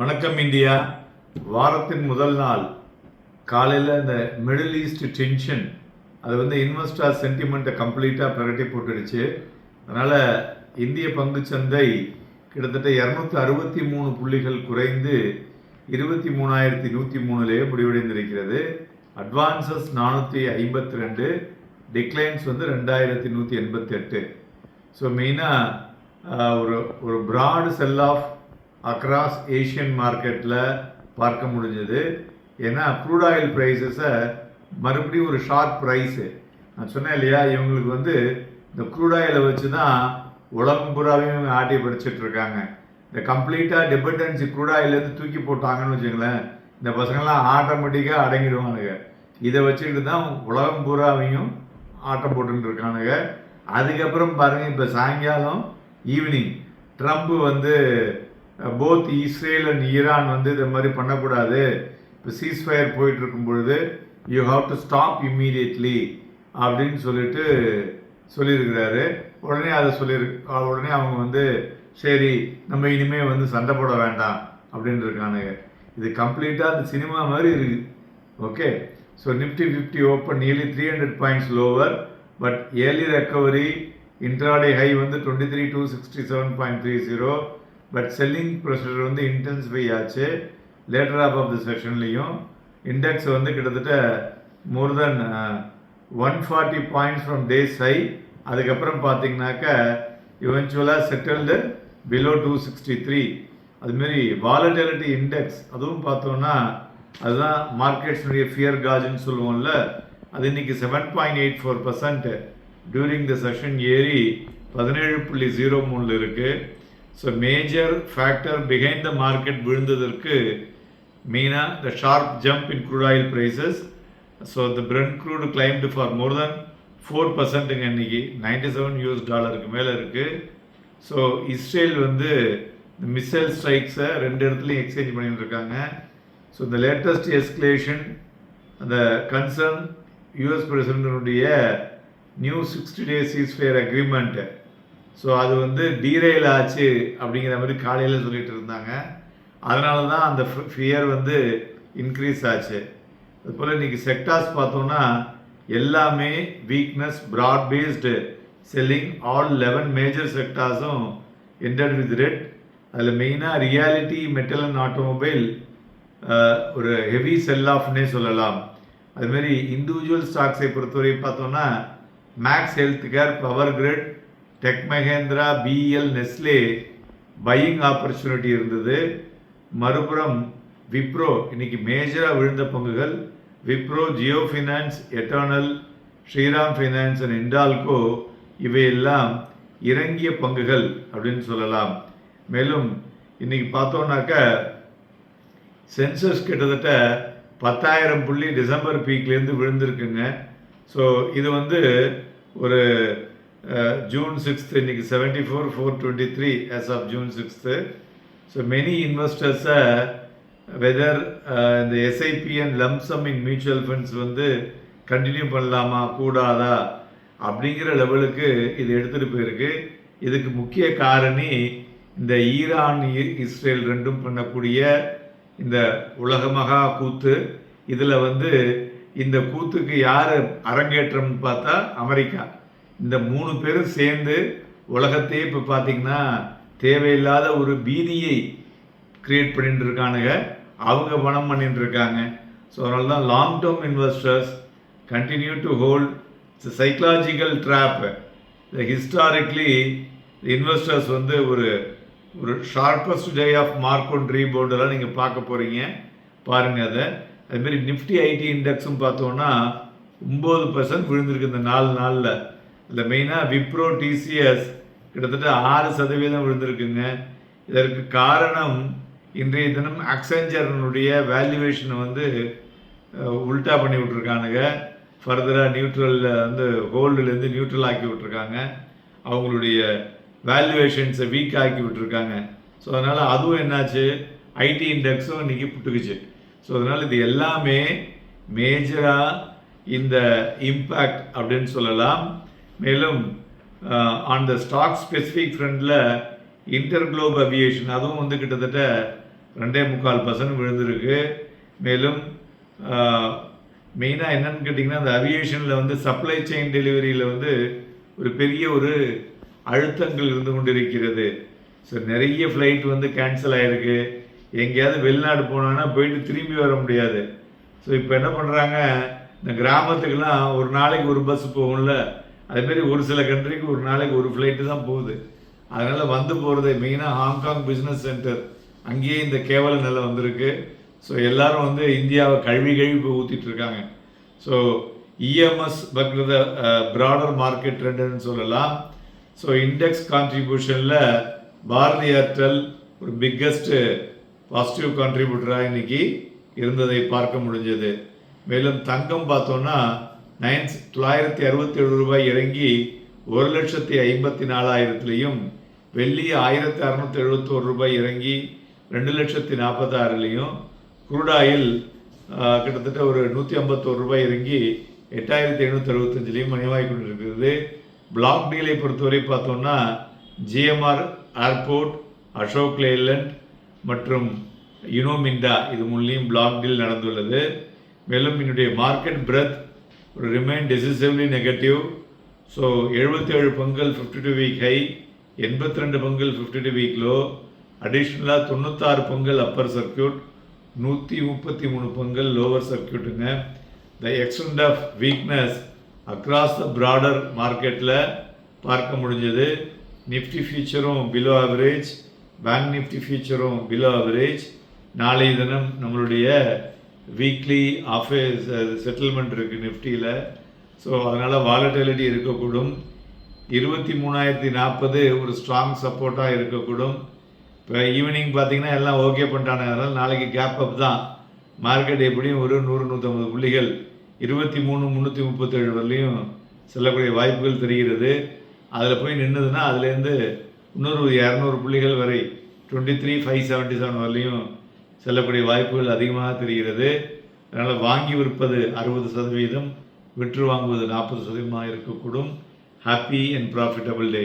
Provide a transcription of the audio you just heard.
வணக்கம் இந்தியா. வாரத்தின் முதல் நாள் காலையில் இந்த மிடில் ஈஸ்ட் டென்ஷன் அது இன்வெஸ்டர் சென்டிமெண்ட்டை கம்ப்ளீட்டாக பிரகட்டி போட்டுடுச்சு. அதனால் இந்திய பங்குச்சந்தை கிட்டத்தட்ட 263 புள்ளிகள் குறைந்து 23,103 முடிவடைந்திருக்கிறது. Advances 452, declines 2,188. ஸோ மெயினாக ஒரு broad sell off across Asian மார்க்கெட்டில் பார்க்க முடிஞ்சது. ஏன்னா க்ரூட் ஆயில் ப்ரைஸஸை மறுபடியும் ஒரு ஷார்ட் ப்ரைஸு நான் சொன்னேன் இல்லையா, இவங்களுக்கு இந்த க்ரூட் ஆயிலை வச்சு தான் உலகம் பூராவையும் இவங்க ஆட்டி படிச்சுட்டு இருக்காங்க. இந்த கம்ப்ளீட்டாக டிபெண்டன்சி க்ரூட் ஆயிலேருந்து தூக்கி போட்டாங்கன்னு வச்சுங்களேன், இந்த பசங்கள்லாம் ஆட்டோமேட்டிக்காக அடங்கிடுவானுங்க. இதை வச்சுக்கிட்டு தான் உலகம் பூராவையும் ஆட்டம் போட்டுன்னு இருக்கானுங்க. அதுக்கப்புறம் பாருங்கள், இப்போ சாயங்காலம் evening Trump both Israel and Iran இதை மாதிரி பண்ணக்கூடாது, இப்போ சீஸ்ஃபயர் போயிட்டு இருக்கும் பொழுது you have to stop immediately அப்படின்னு சொல்லியிருக்கிறாரு. உடனே உடனே அவங்க சரி நம்ம இனிமேல் சண்டை போட வேண்டாம் அப்படின்னு இருக்கானுங்க. இது கம்ப்ளீட்டாக அந்த சினிமா மாதிரி இருக்குது. Okay, so Nifty 50 open nearly 300 points lower, but early recovery intraday high 23,267.30. But selling pressure intensify ஆச்சு. லேட்டர் ஆஃப் த செஷன்லேயும் இண்டெக்ஸ் கிட்டத்தட்ட மோர் தென் 140 பாயிண்ட்ஸ் ஃப்ரம் டேஸ் ஹை. அதுக்கப்புறம் பார்த்தீங்கன்னாக்கா இவென்ச்சுவலாக செட்டில்டு பிலோ 263. அதுமாரி வாலட்டிலிட்டி இண்டெக்ஸ் அதுவும் பார்த்தோன்னா அதுதான் மார்க்கெட்ஸுடைய ஃபியர் காஜுன்னு சொல்லுவோம்ல, அது இன்னைக்கு 7.84% டியூரிங் த செஷன் ஏறி 17.03 இருக்குது. So major factor behind the market விழுந்ததற்கு மெயினாக the sharp jump in crude oil prices. So the Brent crude climbed for more then 4% இன்னைக்கு $97 மேலே இருக்குது. ஸோ இஸ்ரேல் இந்த மிசைல் ஸ்ட்ரைக்ஸை 2 இடத்துலையும் எக்ஸ்சேஞ்ச் பண்ணிட்டு இருக்காங்க. ஸோ இந்த லேட்டஸ்ட் எஸ்கலேஷன் அந்த கன்சர்ன் யூஎஸ் பிரசிடென்டினுடைய new 60-day ceasefire agreement, so அது டீரெயில் ஆச்சு அப்படிங்கிற மாதிரி காலையில் சொல்லிட்டு இருந்தாங்க. அதனால தான் அந்த ஃபியர் இன்க்ரீஸ் ஆச்சு. அதுபோல் இன்றைக்கி செக்டார்ஸ் பார்த்தோன்னா எல்லாமே weakness, broad based selling. All 11 major செக்டார்ஸும் எண்டட் வித் ரெட். அதில் மெயினாக ரியாலிட்டி, மெட்டல் அண்ட் ஆட்டோமொபைல் ஒரு ஹெவி செல் ஆஃப்னே சொல்லலாம். அதுமாரி இண்டிவிஜுவல் ஸ்டாக்ஸை பொறுத்தவரை பார்த்தோன்னா Max health care, Power Grid, Tech Mahindra, பிஎல், நெஸ்லே பையிங் ஆப்பர்ச்சுனிட்டி இருந்தது. மறுபுறம் விப்ரோ இன்னைக்கு மேஜராக விழுந்த பங்குகள் Wipro, Jio finance, Eternal, Shriram finance and Hindalco இவையெல்லாம் இறங்கிய பங்குகள் அப்படின்னு சொல்லலாம். மேலும் இன்னைக்கு பார்த்தோன்னாக்கா சென்சஸ் கிட்டத்தட்ட 10,000 புள்ளி டிசம்பர் பீக்லேருந்து விழுந்திருக்குங்க. ஸோ இது ஒரு June 6th இன்னைக்கு 74,423 as of June 6th. So many investors whether இந்த SIP and lump sum in mutual funds continue பண்ணலாமா கூடாதா அப்படிங்கிற லெவலுக்கு இது எடுத்துகிட்டு போயிருக்கு. இதுக்கு முக்கிய காரணி இந்த ஈரான் இஸ்ரேல் ரெண்டும் பண்ணக்கூடிய இந்த உலகமகா கூத்து. இதில் இந்த கூத்துக்கு யார் அரங்கேற்றம்னு பார்த்தா அமெரிக்கா. இந்த 3 பேரும் சேர்ந்து உலகத்தையே இப்போ பார்த்தீங்கன்னா தேவையில்லாத ஒரு பீதியை கிரியேட் பண்ணிட்டு இருக்கானுங்க. அவங்க பணம் பண்ணிட்டு இருக்காங்க. ஸோ அதனால தான் long term investors continue to hold psychological drop. Historically investors ஒரு ஷார்பஸ்ட் டே ஆஃப் மார்க்கெட் ரீபவுண்டெல்லாம் நீங்கள் பார்க்க போகிறீங்க, பாருங்கள் அதை. அதுமாரி நிஃப்டி ஐடி இண்டெக்ஸும் பார்த்தோன்னா 9% விழுந்திருக்கு இந்த 4 நாளில். இல்லை மெயினாக விப்ரோ, டிசிஎஸ் கிட்டத்தட்ட 6% விழுந்திருக்குங்க. இதற்கு காரணம் இன்றைய தினம் அக்செஞ்சரனுடைய வேல்யூவேஷனை உல்ட்டா பண்ணி விட்ருக்கானுங்க. ஃபர்தராக நியூட்ரலில் ஹோல்டுலேருந்து நியூட்ரல் ஆக்கி விட்ருக்காங்க. அவங்களுடைய வேல்யூவேஷன்ஸை வீக் ஆக்கி விட்டுருக்காங்க. ஸோ அதனால் அதுவும் என்னாச்சு, ஐடி இண்டெக்ஸும் இன்றைக்கி புட்டுக்குச்சு. ஸோ அதனால் இது எல்லாமே மேஜராக இந்த இம்பேக்ட் அப்படின்னு சொல்லலாம். மேலும் ஆன் த ஸ்டாக் ஸ்பெசிஃபிக் ஃப்ரண்டில் இன்டர்குளோப் அவியேஷன் அதுவும் கிட்டத்தட்ட 2.25% விழுந்திருக்கு. மேலும் மெயினாக என்னன்னு கேட்டிங்கன்னா, அந்த அவியேஷனில் வந்து சப்ளை செயின் டெலிவரியில் வந்து ஒரு பெரிய ஒரு அழுத்தங்கள் இருந்து கொண்டிருக்கிறது. ஸோ நிறைய ஃப்ளைட் வந்து கேன்சல் ஆகிருக்கு. எங்கேயாவது வெளிநாடு போனோன்னா போயிட்டு திரும்பி வர முடியாது. ஸோ இப்போ என்ன பண்ணுறாங்க, இந்த கிராமத்துக்கெல்லாம் ஒரு நாளைக்கு ஒரு பஸ் போகும்ல, அதுமாரி ஒரு சில கண்ட்ரிக்கு ஒரு நாளைக்கு ஒரு ஃப்ளைட்டு தான் போகுது. அதனால் வந்து போகிறது மெயினாக ஹாங்காங் பிஸ்னஸ் சென்டர், அங்கேயே இந்த கேவல நிலை வந்திருக்கு. ஸோ எல்லோரும் வந்து இந்தியாவை கழுவி போய் ஊற்றிட்டு இருக்காங்க. ஸோ இஎம்எஸ் பக்ரத ப்ராடர் மார்க்கெட் ட்ரெண்டுன்னு சொல்லலாம். ஸோ இண்டெக்ஸ் கான்ட்ரிபியூஷனில் பாரதி ஏர்டெல் ஒரு பிக்கஸ்ட்டு பாசிட்டிவ் கான்ட்ரிபியூட்டராக இன்னைக்கு இருந்ததை பார்க்க முடிஞ்சது. மேலும் தங்கம் பார்த்தோன்னா 967 ரூபாய் இறங்கி 1,54,000 வெள்ளி 1,671 ரூபாய் இறங்கி 2,46,000 குரூட் ஆயில் கிட்டத்தட்ட ஒரு 151 ரூபாய் இறங்கி 8,765 மணிவாய் கொண்டிருக்கிறது. பிளாக் டீலை பொறுத்தவரை பார்த்தோம்னா ஜிஎம்ஆர் ஏர்போர்ட், அசோக் லேலண்ட் மற்றும் யுனோமிண்டா இது மூலியம் பிளாக் டீல் நடந்துள்ளது. மேலும் என்னுடைய மார்க்கெட் பிரெத் ஒரு ரிமைன் டெசிசிவ்லி நெகட்டிவ். ஸோ 77 பங்குகள் 52 வீக் ஹை, 82 பங்குகள் 52 வீக் லோ, அடிஷ்னலாக 96 பங்குகள் அப்பர் சர்க்கியூட், 133 பங்குகள் லோவர் சர்க்கியூட்டுங்க. The extent of weakness across the broader மார்க்கெட்டில் பார்க்க முடிஞ்சது. நிஃப்டி ஃபியூச்சரும் பிலோ ஆவரேஜ், பேங்க் நிஃப்டி ஃபியூச்சரும் பிலோ ஆவரேஜ். நாளைய தினம் நம்மளுடைய வீக்லி செட்டில்மெண்ட் இருக்குது நிஃப்டியில். ஸோ அதனால் வாலட்டிலிட்டி இருக்கக்கூடும். 23,040 ஒரு ஸ்ட்ராங் சப்போர்ட்டாக இருக்கக்கூடும். இப்போ ஈவினிங் பார்த்தீங்கன்னா எல்லாம் ஓகே பண்ணிட்டானுங்க. அதனால் நாளைக்கு கேப் அப் தான். மார்க்கெட் எப்படியும் ஒரு 100-150 புள்ளிகள் 23,337 வரலையும் செல்லக்கூடிய வாய்ப்புகள் தெரிகிறது. அதில் போய் நின்றுதுன்னா அதுலேருந்து இன்னொரு 200 புள்ளிகள் வரை 23,577 வரலையும் செல்லக்கூடிய வாய்ப்புகள் அதிகமாக தெரிகிறது. அதனால் வாங்கி விற்பது 60%, விற்று வாங்குவது 40% இருக்கக்கூடும். Happy and profitable day.